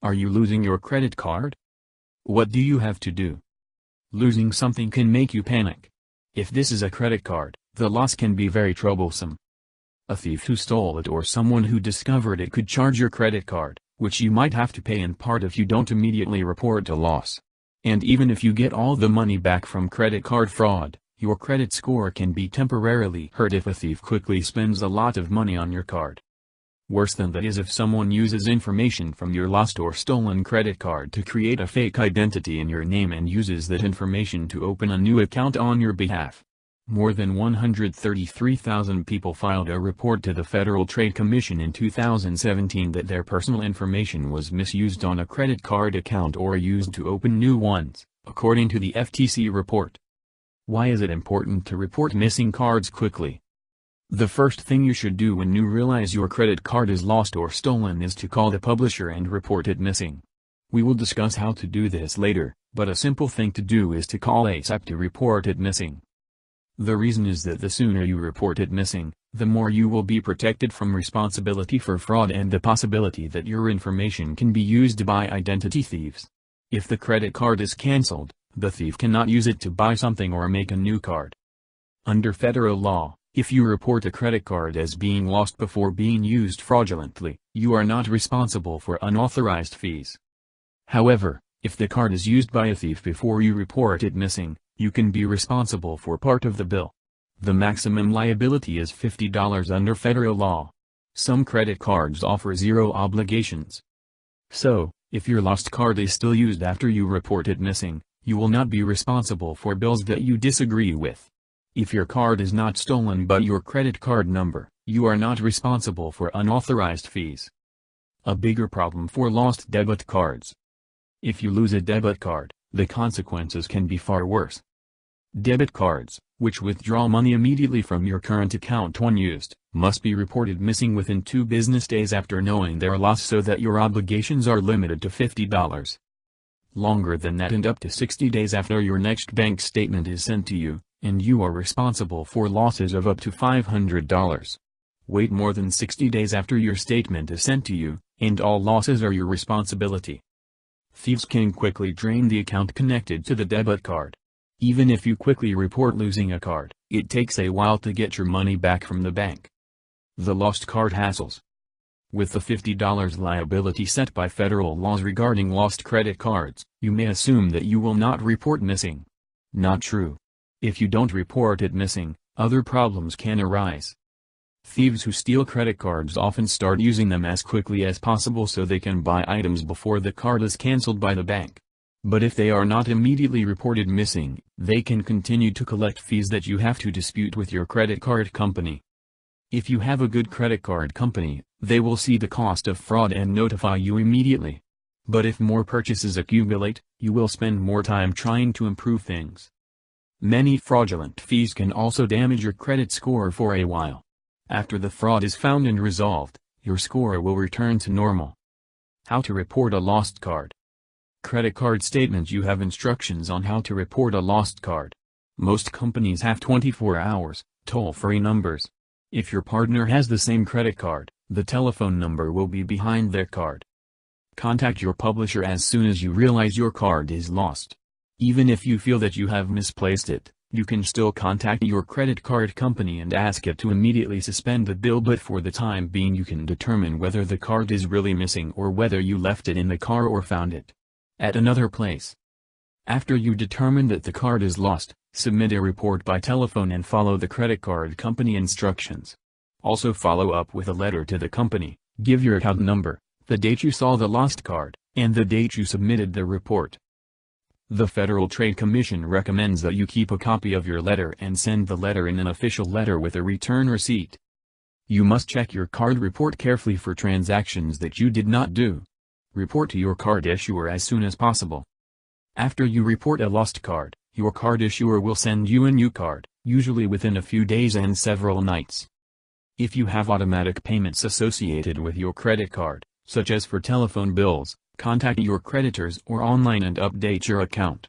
Are you losing your credit card? What do you have to do? Losing something can make you panic. If this is a credit card, the loss can be very troublesome. A thief who stole it or someone who discovered it could charge your credit card, which you might have to pay in part if you don't immediately report a loss. And even if you get all the money back from credit card fraud, your credit score can be temporarily hurt if a thief quickly spends a lot of money on your card. Worse than that is if someone uses information from your lost or stolen credit card to create a fake identity in your name and uses that information to open a new account on your behalf. More than 133,000 people filed a report to the Federal Trade Commission in 2017 that their personal information was misused on a credit card account or used to open new ones, according to the FTC report. Why is it important to report missing cards quickly? The first thing you should do when you realize your credit card is lost or stolen is to call the publisher and report it missing. We will discuss how to do this later, but a simple thing to do is to call ASAP to report it missing. The reason is that the sooner you report it missing, the more you will be protected from responsibility for fraud and the possibility that your information can be used by identity thieves. If the credit card is cancelled, the thief cannot use it to buy something or make a new card. Under federal law, if you report a credit card as being lost before being used fraudulently, you are not responsible for unauthorized fees. However, if the card is used by a thief before you report it missing, you can be responsible for part of the bill. The maximum liability is $50 under federal law. Some credit cards offer zero obligations. So, if your lost card is still used after you report it missing, you will not be responsible for bills that you disagree with. If your card is not stolen but your credit card number, you are not responsible for unauthorized fees. A bigger problem for lost debit cards. If you lose a debit card, the consequences can be far worse. Debit cards, which withdraw money immediately from your current account when used, must be reported missing within 2 business days after knowing their loss so that your obligations are limited to $50. Longer than that and up to 60 days after your next bank statement is sent to you, and you are responsible for losses of up to $500. Wait more than 60 days after your statement is sent to you, and all losses are your responsibility. Thieves can quickly drain the account connected to the debit card. Even if you quickly report losing a card, it takes a while to get your money back from the bank. The lost card hassles. With the $50 liability set by federal laws regarding lost credit cards, you may assume that you will not report missing. Not true. If you don't report it missing, other problems can arise. Thieves who steal credit cards often start using them as quickly as possible so they can buy items before the card is canceled by the bank. But if they are not immediately reported missing, they can continue to collect fees that you have to dispute with your credit card company. If you have a good credit card company, they will see the cost of fraud and notify you immediately. But if more purchases accumulate, you will spend more time trying to improve things. Many fraudulent fees can also damage your credit score for a while. After the fraud is found and resolved, your score will return to normal. How to report a lost card. Credit card statement. You have instructions on how to report a lost card. Most companies have 24 hours, toll-free numbers. If your partner has the same credit card, the telephone number will be behind their card. Contact your publisher as soon as you realize your card is lost. Even if you feel that you have misplaced it, you can still contact your credit card company and ask it to immediately suspend the bill, but for the time being you can determine whether the card is really missing or whether you left it in the car or found it at another place. After you determine that the card is lost, submit a report by telephone and follow the credit card company instructions. Also follow up with a letter to the company, give your account number, the date you saw the lost card, and the date you submitted the report. The Federal Trade Commission recommends that you keep a copy of your letter and send the letter in an official letter with a return receipt. You must check your card report carefully for transactions that you did not do. Report to your card issuer as soon as possible. After you report a lost card, your card issuer will send you a new card, usually within a few days and several nights. If you have automatic payments associated with your credit card, such as for telephone bills, contact your creditors or online and update your account.